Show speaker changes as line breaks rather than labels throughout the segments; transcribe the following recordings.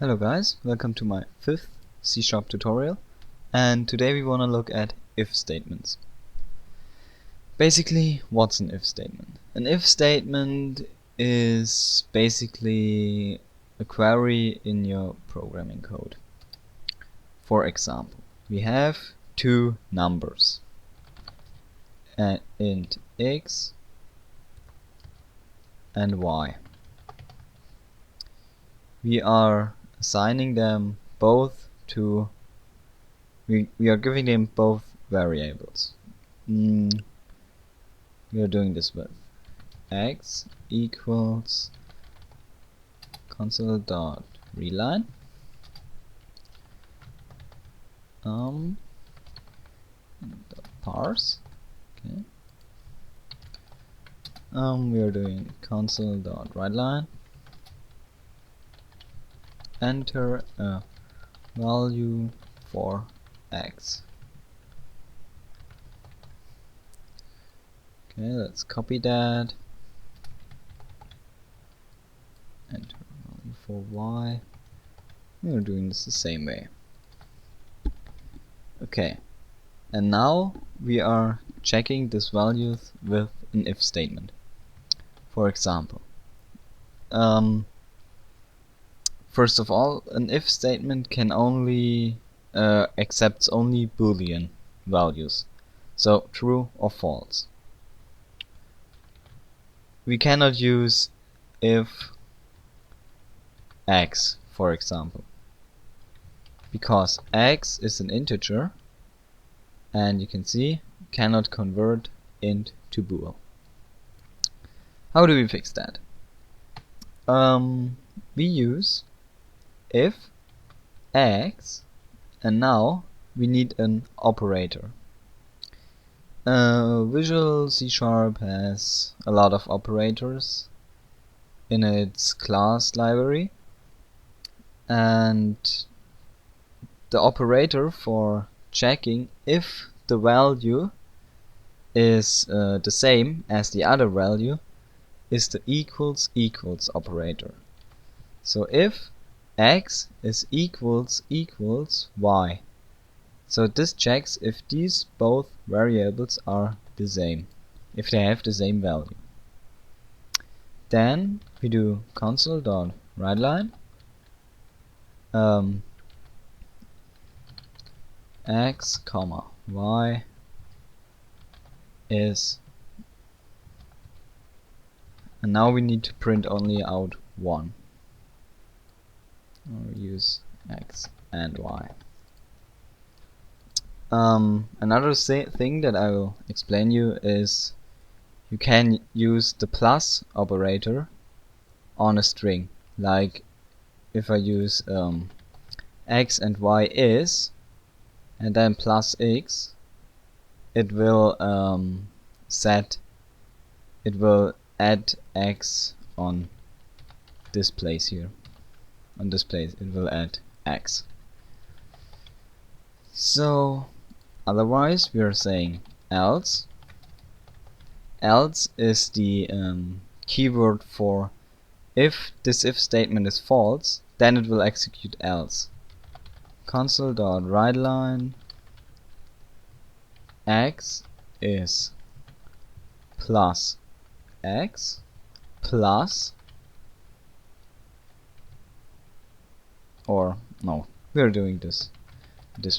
Hello guys, welcome to my 5th C# tutorial, and today we want to look at if statements. Basically, what's an if statement? An if statement is basically a query in your programming code. For example, we have two numbers, int x and y. We are assigning them both to we are giving them both variables. We are doing this with x equals console.readline parse. Okay. We are doing console.writeLine. Enter a value for x. Okay, let's copy that. Enter a value for y. We are doing this the same way. Okay, and now we are checking this values with an if statement. For example, first of all, an if statement can only accepts only Boolean values, so true or false. We cannot use if x, for example, because x is an integer, and you can see cannot convert int to bool. How do we fix that? We use if x, and now we need an operator. Visual C# has a lot of operators in its class library, and the operator for checking if the value is the same as the other value is the equals operator. So if x is equals y, so this checks if these both variables are the same, if they have the same value. Then we do console.writeLine x, y is, and now we need to print only out 1. Or use x and y. Another thing that I will explain you is you can use the plus operator on a string. Like if I use x and y is, and then plus x, it will add x on this place here. On this place it will add x. So otherwise we are saying else. Else is the keyword for if this if statement is false, then it will execute else. Console.writeLine x is plus x plus, or no, we are doing this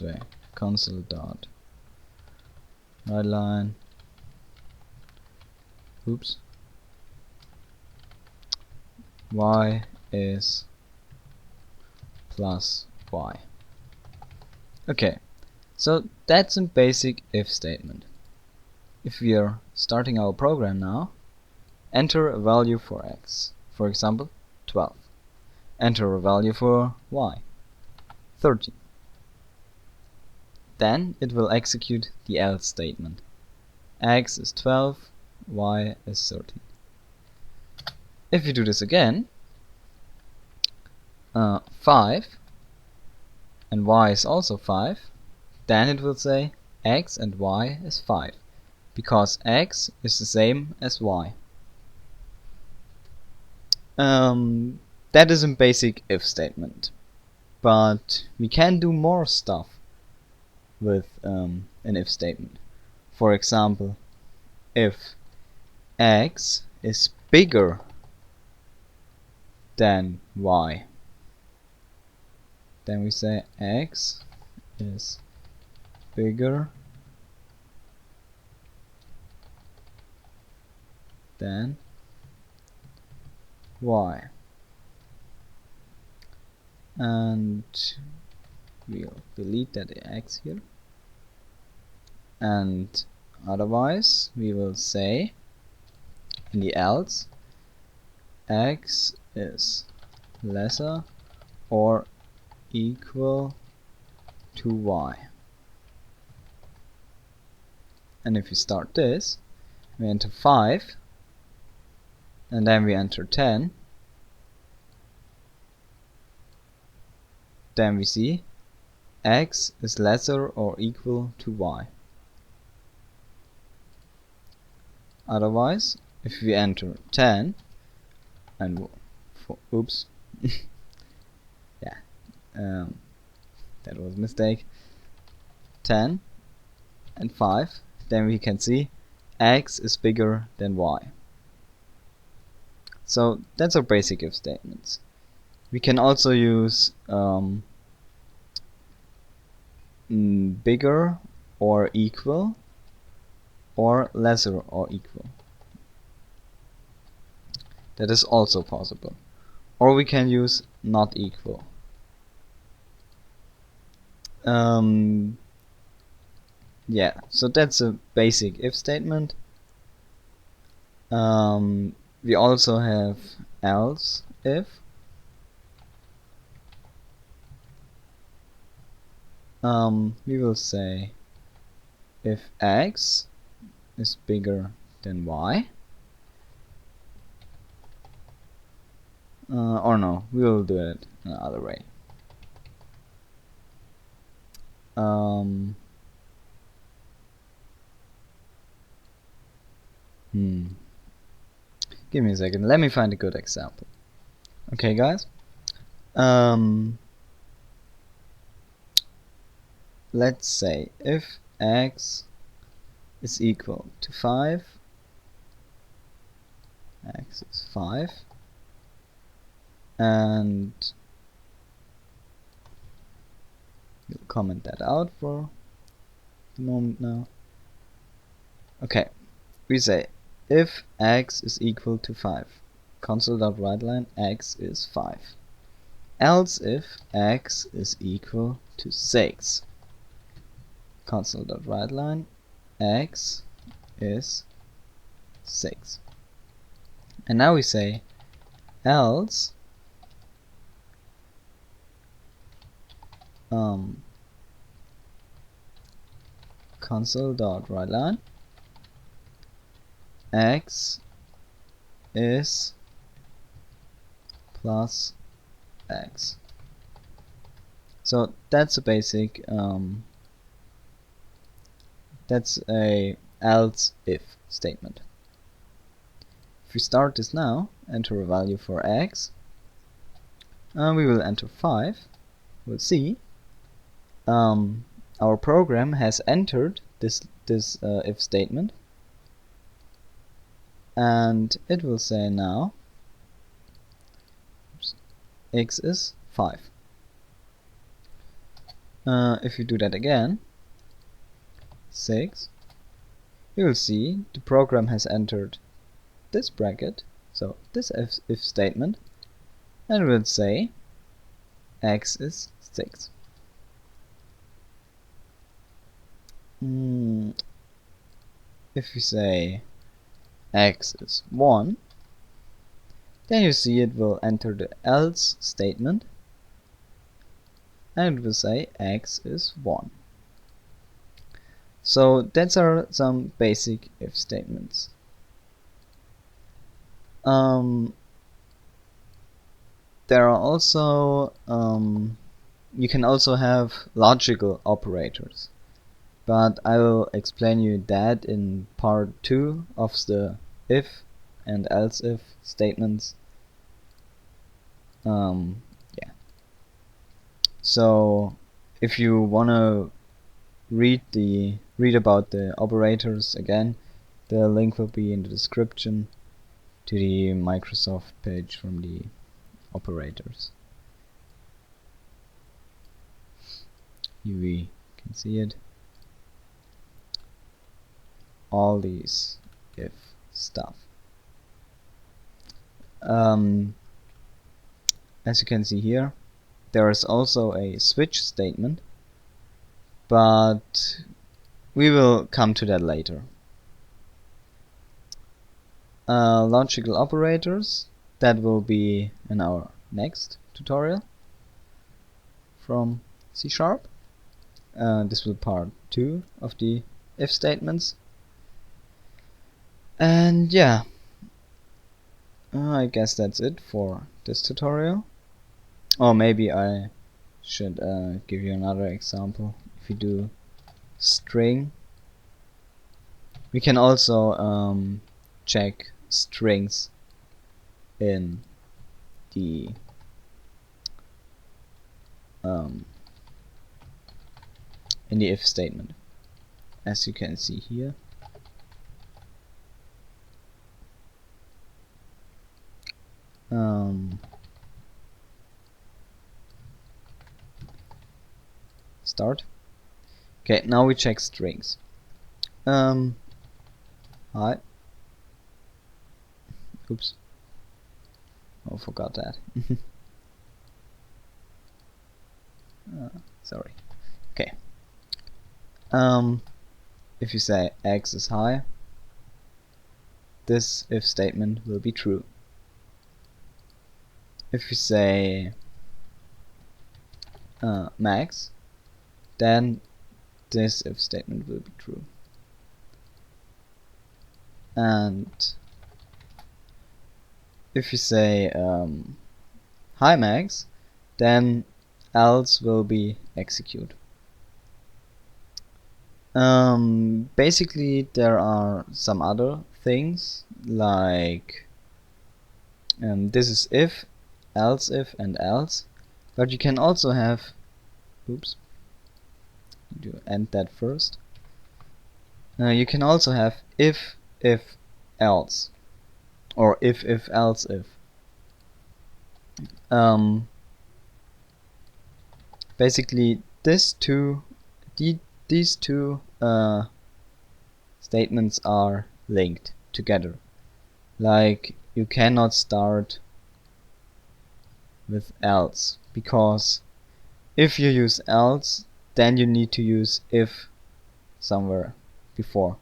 way, console.writeLine y is plus y. Okay, so that's a basic if statement. If we are starting our program now, enter a value for x, for example 12. Enter a value for y, 13. Then it will execute the else statement. X is 12, y is 13. If you do this again, 5, and y is also 5, then it will say x and y is 5, because x is the same as y. That is a basic if statement. but we can do more stuff with an if statement. For example, if x is bigger than y, then we say x is bigger than y, and we'll delete that x here, and otherwise we will say in the else x is lesser or equal to y. And if we start this, we enter 5 and then we enter 10, then we see x is lesser or equal to y. Otherwise, if we enter 10 and oops yeah, that was a mistake, 10 and 5, then we can see x is bigger than y. So that's our basic if statements. We can also use bigger or equal or lesser or equal. That is also possible. Or we can use not equal. Yeah, so that's a basic if statement. We also have else if. We will say if x is bigger than y, or no, we will do it another way. Give me a second, let me find a good example. Okay guys, let's say if x is equal to 5, x is 5, and we'll comment that out for the moment now. Okay, we say if x is equal to 5, console.writeLine x is 5, else if x is equal to 6, console.writeLine x is 6. And now we say else console.writeLine x is plus x. So that's a basic that's a else if statement. If we start this now, enter a value for x, and we will enter 5, we'll see our program has entered this if statement, and it will say now x is 5. If you do that again, 6, you will see the program has entered this bracket, so this if statement, and will say x is 6. If we say x is 1, then you see it will enter the else statement, and it will say x is 1. So that's some basic if statements. There are also you can also have logical operators, but I will explain you that in part 2 of the if and else if statements. Yeah. So if you wanna read about the operators again, the link will be in the description to the Microsoft page from the operators. Here we can see it. All these if stuff. As you can see here, there is also a switch statement, but we will come to that later. Logical operators, that will be in our next tutorial from C#. This will be part 2 of the if statements. And yeah, I guess that's it for this tutorial. Or maybe I should give you another example. If you do string, we can also check strings in the if statement, as you can see here. Start. Okay, now we check strings. Hi. Oops. Oh, forgot that. Sorry. Okay. If you say x is high, this if statement will be true. If you say max, then this if statement will be true. And if you say hi max, then else will be execute. Basically there are some other things like this is if, else if, and else, but you can also have, oops, do end that first. You can also have if else, or if else if. Basically these two statements are linked together. Like you cannot start with else, because if you use else, then you need to use if somewhere before.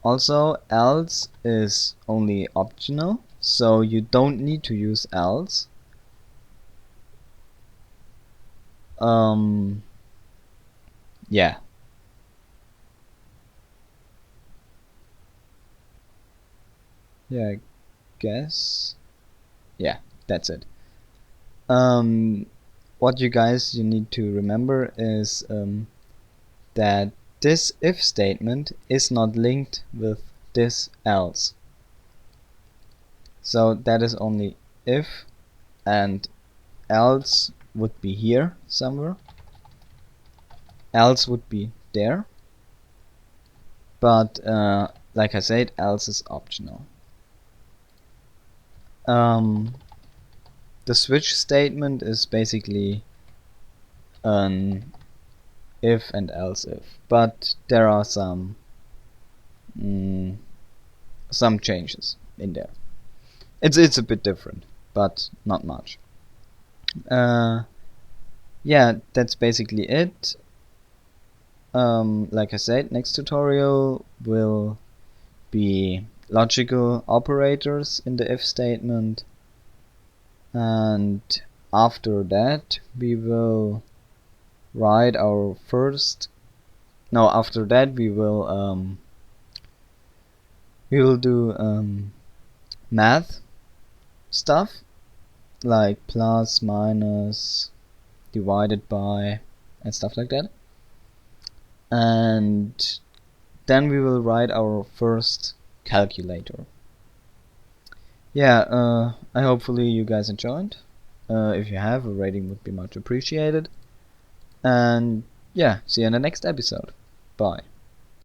Also, else is only optional, so you don't need to use else. Yeah. Yeah, I guess. Yeah, that's it. What you need to remember is that this if statement is not linked with this else. So that is only if, and else would be here somewhere. Else would be there. But like I said, else is optional. The switch statement is basically an if and else if, but there are some changes in there. It's a bit different, but not much. Yeah, that's basically it. Like I said, next tutorial will be logical operators in the if statement, and after that we will write our first. No, after that we will do math stuff like plus, minus, divided by, and stuff like that. And then we will write our first calculator. Yeah, I hopefully you guys enjoyed. If you have, a rating would be much appreciated. And yeah, see you in the next episode. Bye.